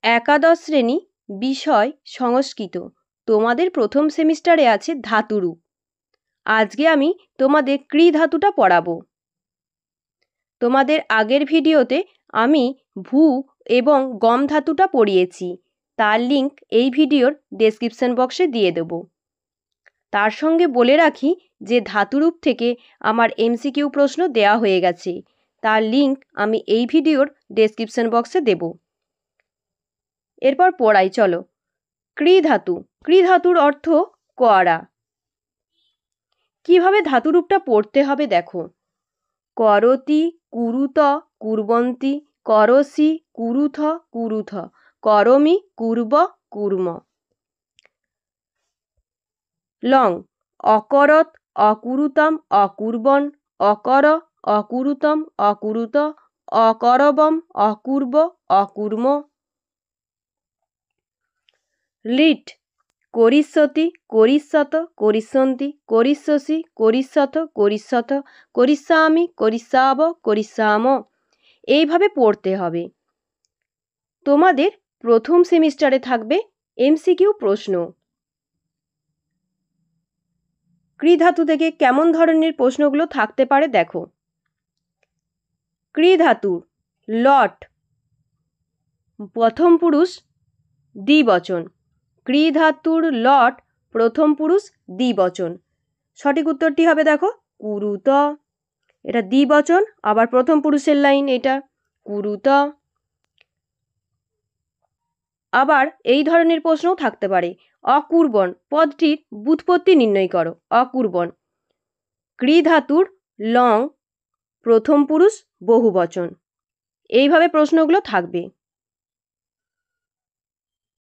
একাদশ শ্রেণী, বিষয় সংস্কৃত। তোমাদের প্রথম সেমিস্টারে আছে ধাতুরূপ। আজকে আমি তোমাদের ক্রি ধাতুটা পড়াবো। তোমাদের আগের ভিডিওতে আমি ভূ এবং গম ধাতুটা পড়িয়েছি, তার লিঙ্ক এই ভিডিওর ডেসক্রিপশন বক্সে দিয়ে দেব। তার সঙ্গে বলে রাখি যে ধাতুরূপ থেকে আমার এমসিকিউ প্রশ্ন দেওয়া হয়ে গেছে, তার লিঙ্ক আমি এই ভিডিওর ডেসক্রিপশন বক্সে দেব। এরপর পড়াই, চলো। ক্রি ধাতু। ক্রি ধাতুর অর্থ করা। কিভাবে ধাতুরূপটা পড়তে হবে দেখো। করতি, কুরুত, কুর্বন্তি, করসি, কুরুথ, কুরুথ, করমি, কুর্ব, কুর্ম। লং। অকরত, অকুরুতম, অকুর্বন, অকর, অকুরুতম, অকুরুত, অকরবম, অকুর্ব, অকুর্ম। লিট। করিষ্যতি, করিষ্যত, করিষ্যন্তি, করিষ্যসি, করিষ্যথ, করিষ্যথ, করিষ্যামি, করিষ্যাব, করিষ্যাম। এইভাবে পড়তে হবে। তোমাদের প্রথম সেমিস্টারে থাকবে এমসিকিউ প্রশ্ন। ক্রি ধাতু থেকে কেমন ধরনের প্রশ্নগুলো থাকতে পারে দেখো। ক্রি ধাতুর লট প্রথম পুরুষ দ্বিবচন। ক্রি ধাতুর লট প্রথম পুরুষ দ্বিবচন। সঠিক উত্তরটি হবে দেখো কুরুত। এটা দ্বিবচন, আবার প্রথম পুরুষের লাইন, এটা কুরুত। আবার এই ধরনের প্রশ্নও থাকতে পারে। অকুর্বন পদটির ব্যুৎপত্তি নির্ণয় করো। অকুর্বন। ক্রি ধাতুর লং প্রথম পুরুষ বহুবচন। এইভাবে প্রশ্নগুলো থাকবে।